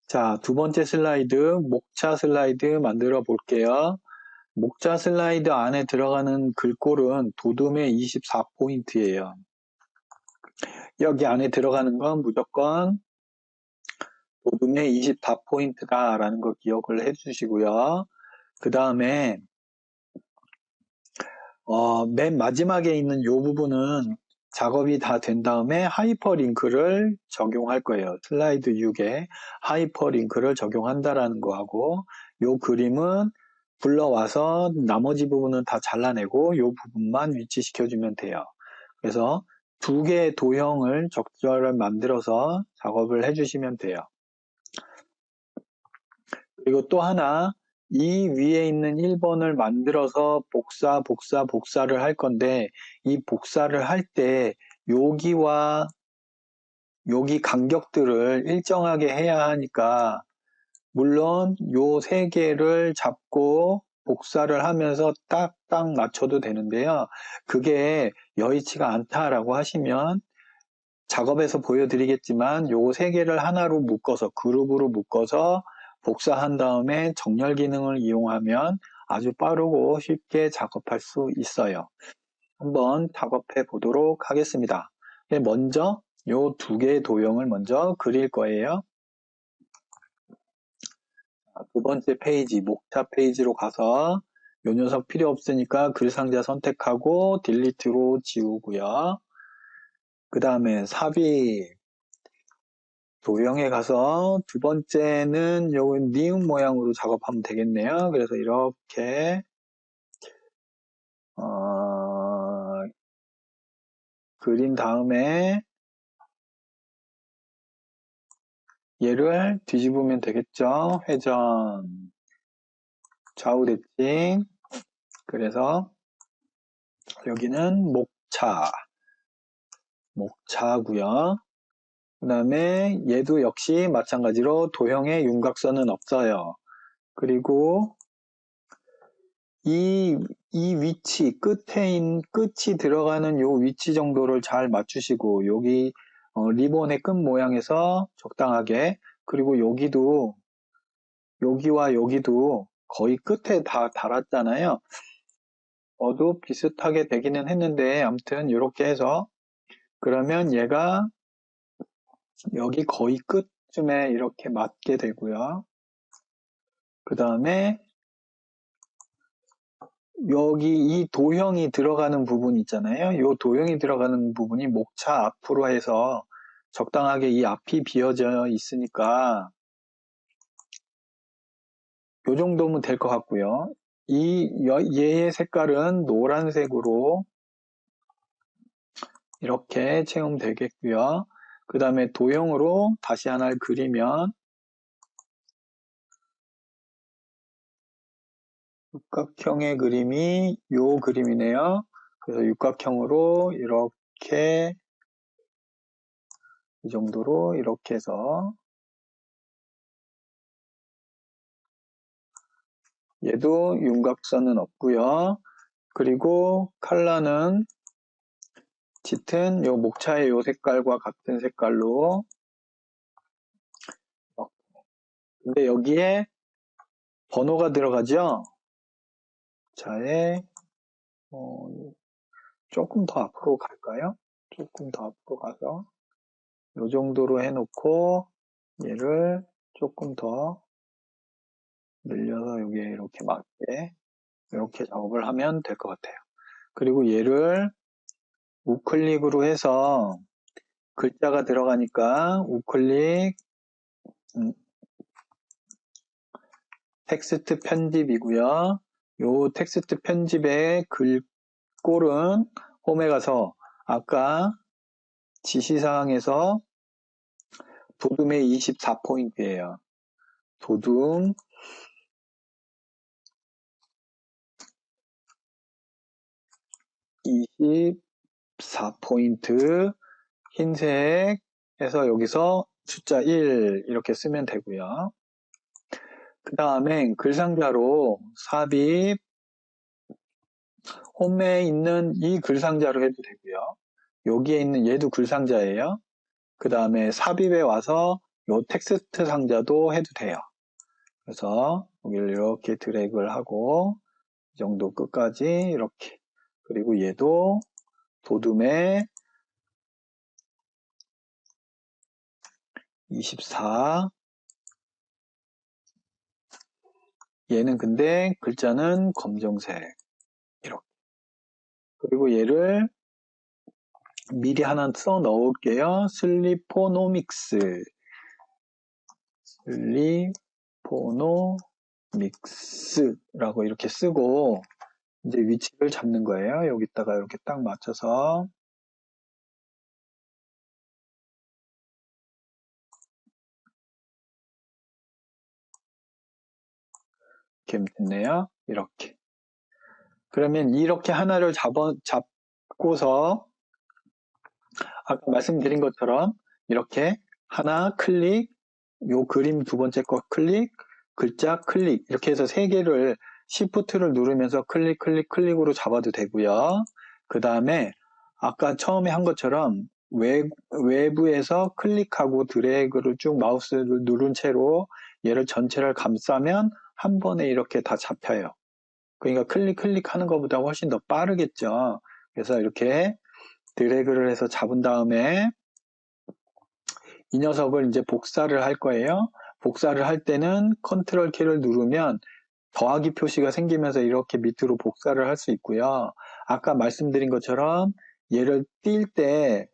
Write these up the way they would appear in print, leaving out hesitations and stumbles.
자, 두 번째 슬라이드, 목차 슬라이드 만들어 볼게요. 목차 슬라이드 안에 들어가는 글꼴은 도둠의 24포인트예요. 여기 안에 들어가는 건 무조건 도둠의 24포인트다라는 거 기억을 해주시고요. 그 다음에 맨 마지막에 있는 이 부분은 작업이 다 된 다음에 하이퍼링크를 적용할 거예요. 슬라이드 6에 하이퍼링크를 적용한다라는 거하고 이 그림은 불러와서 나머지 부분은 다 잘라내고 이 부분만 위치시켜주면 돼요. 그래서 두 개의 도형을 적절히 만들어서 작업을 해주시면 돼요. 그리고 또 하나, 이 위에 있는 1번을 만들어서 복사를 할 건데, 이 복사를 할 때 여기와 여기 간격들을 일정하게 해야 하니까, 물론 요 세 개를 잡고 복사를 하면서 딱딱 맞춰도 되는데요. 그게 여의치가 않다라고 하시면 작업에서 보여드리겠지만 요 세 개를 하나로 묶어서 그룹으로 묶어서 복사한 다음에 정렬 기능을 이용하면 아주 빠르고 쉽게 작업할 수 있어요. 한번 작업해 보도록 하겠습니다. 먼저 요 두 개의 도형을 먼저 그릴 거예요. 두 번째 페이지, 목차 페이지로 가서 요 녀석 필요 없으니까 글 상자 선택하고 딜리트로 지우고요. 그 다음에 삽입 도형에 가서 두 번째는 요 니은 모양으로 작업하면 되겠네요. 그래서 이렇게 그린 다음에 얘를 뒤집으면 되겠죠. 회전, 좌우 대칭. 그래서 여기는 목차고요. 그 다음에 얘도 역시 마찬가지로 도형에 윤곽선은 없어요. 그리고 이 위치, 끝이 들어가는 요 위치 정도를 잘 맞추시고, 여기, 리본의 끝 모양에서 적당하게, 그리고 여기와 여기도 거의 끝에 다 달았잖아요. 도 비슷하게 되기는 했는데, 아무튼 이렇게 해서, 그러면 얘가 여기 거의 끝쯤에 이렇게 맞게 되고요. 그 다음에, 여기 이 도형이 들어가는 부분 있잖아요. 이 도형이 들어가는 부분이 목차 앞으로 해서 적당하게 이 앞이 비어져 있으니까 이 정도면 될 것 같고요. 얘의 색깔은 노란색으로 이렇게 채움되겠고요. 그 다음에 도형으로 다시 하나를 그리면 육각형의 그림이 이 그림이네요. 그래서 육각형으로 이렇게 이 정도로 이렇게 해서 얘도 윤곽선은 없고요. 그리고 컬러는 짙은 요 목차의 요 색깔과 같은 색깔로. 근데 여기에 번호가 들어가죠. 자에 조금 더 앞으로 갈까요? 조금 더 앞으로 가서 요 정도로 해놓고 얘를 조금 더 늘려서 여기에 이렇게 맞게 이렇게 작업을 하면 될 것 같아요. 그리고 얘를 우클릭으로 해서 글자가 들어가니까 우클릭 텍스트 편집이고요. 요 텍스트 편집의 글꼴은 홈에 가서 아까 지시사항에서 도둠의 24포인트예요. 도둠 24포인트 흰색 해서 여기서 숫자 1 이렇게 쓰면 되고요. 그 다음에 글상자로 삽입 홈에 있는 이 글상자로 해도 되고요. 여기에 있는 얘도 글상자예요. 그 다음에 삽입에 와서 요 텍스트 상자도 해도 돼요. 그래서 여기를 이렇게 드래그를 하고 이 정도 끝까지 이렇게, 그리고 얘도 도둠에 24, 얘는 근데 글자는 검정색, 이렇게. 그리고 얘를 미리 하나 써 넣을게요. 슬리포노믹스, 슬리포노믹스라고 이렇게 쓰고 이제 위치를 잡는 거예요. 여기다가 이렇게 딱 맞춰서 이렇게 됐네요. 이렇게. 그러면 이렇게 하나를 잡고서 아까 말씀드린 것처럼 이렇게 하나 클릭, 요 그림 두 번째 거 클릭, 글자 클릭 이렇게 해서 세 개를 Shift를 누르면서 클릭 클릭 클릭으로 잡아도 되고요. 그 다음에 아까 처음에 한 것처럼 외부에서 클릭하고 드래그를 쭉 마우스를 누른 채로 얘를 전체를 감싸면 한 번에 이렇게 다 잡혀요. 그러니까 클릭 하는 것보다 훨씬 더 빠르겠죠. 그래서 이렇게 드래그를 해서 잡은 다음에 이 녀석을 이제 복사를 할 거예요. 복사를 할 때는 컨트롤 키를 누르면 더하기 표시가 생기면서 이렇게 밑으로 복사를 할 수 있고요. 아까 말씀드린 것처럼 얘를 띌 때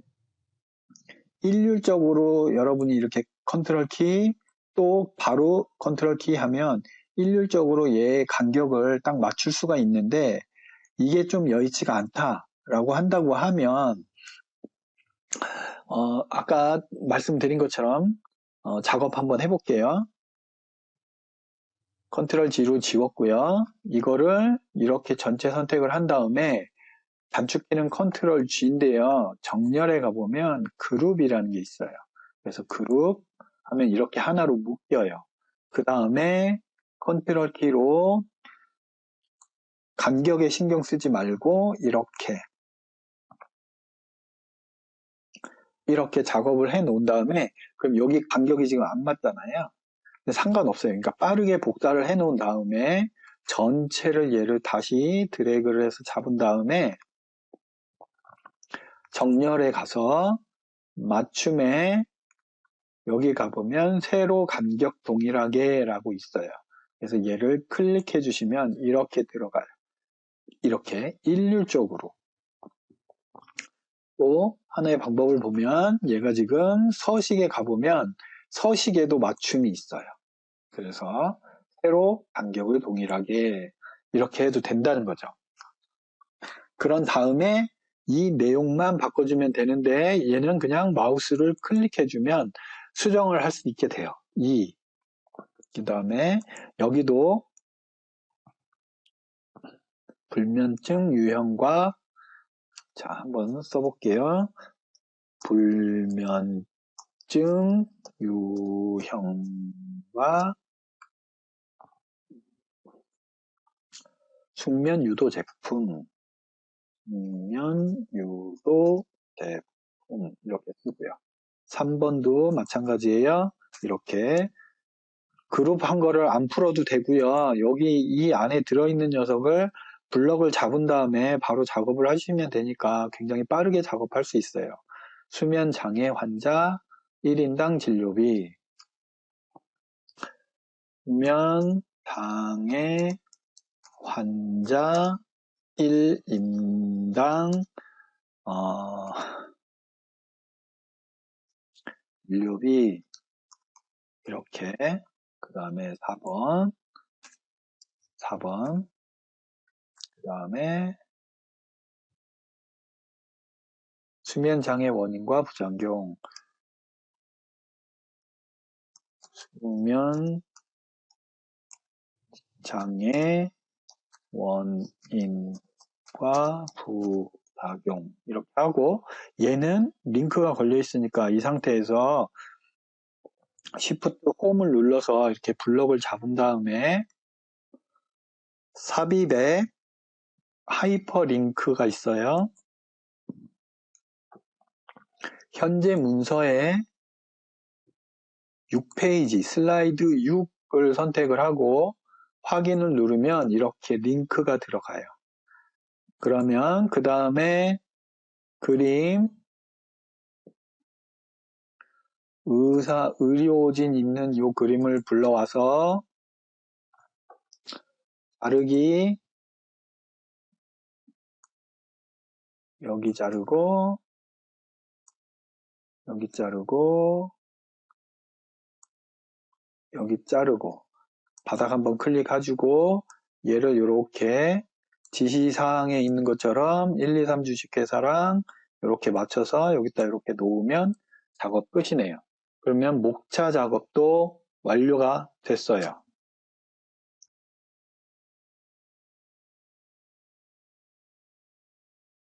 일률적으로 여러분이 이렇게 컨트롤 키 또 바로 컨트롤 키 하면 일률적으로 얘의 간격을 딱 맞출 수가 있는데 이게 좀 여의치가 않다라고 한다고 하면 아까 말씀드린 것처럼 작업 한번 해볼게요. 컨트롤 G로 지웠고요. 이거를 이렇게 전체 선택을 한 다음에 단축키는 컨트롤 G인데요. 정렬에 가보면 그룹이라는 게 있어요. 그래서 그룹 하면 이렇게 하나로 묶여요. 그 다음에 컨트롤 키로 간격에 신경 쓰지 말고 이렇게 작업을 해 놓은 다음에 그럼 여기 간격이 지금 안 맞잖아요. 근데 상관없어요. 그러니까 빠르게 복사를 해 놓은 다음에 전체를 얘를 다시 드래그를 해서 잡은 다음에 정렬에 가서 맞춤에 여기 가보면 세로 간격 동일하게 라고 있어요. 그래서 얘를 클릭해 주시면 이렇게 들어가요. 이렇게 일률적으로. 또 하나의 방법을 보면 얘가 지금 서식에 가보면 서식에도 맞춤이 있어요. 그래서 세로 간격을 동일하게 이렇게 해도 된다는 거죠. 그런 다음에 이 내용만 바꿔주면 되는데 얘는 그냥 마우스를 클릭해주면 수정을 할 수 있게 돼요. 그 다음에 여기도 불면증 유형과 자 한번 써볼게요. 불면증 유형과 숙면 유도 제품 숙면 유도 제품 이렇게 쓰고요. 3번도 마찬가지예요. 이렇게 그룹한 거를 안 풀어도 되고요. 여기 이 안에 들어있는 녀석을 블럭을 잡은 다음에 바로 작업을 하시면 되니까 굉장히 빠르게 작업할 수 있어요. 수면 장애 환자 1인당 진료비 수면 장애 환자 1인당 진료비 이렇게 그 다음에 4번 그 다음에 수면장애 원인과 부작용 수면장애 원인과 부작용 이렇게 하고 얘는 링크가 걸려 있으니까 이 상태에서 Shift 홈을 눌러서 이렇게 블럭을 잡은 다음에 삽입에 하이퍼링크가 있어요. 현재 문서에 6페이지, 슬라이드 6을 선택을 하고 확인을 누르면 이렇게 링크가 들어가요. 그러면 그 다음에 그림, 의료진 있는 이 그림을 불러와서 자르기, 여기 자르고, 여기 자르고, 여기 자르고, 바닥 한번 클릭해주고, 얘를 이렇게 지시사항에 있는 것처럼 1, 2, 3 주식회사랑 이렇게 맞춰서 여기다 이렇게 놓으면 작업 끝이네요. 그러면 목차 작업도 완료가 됐어요.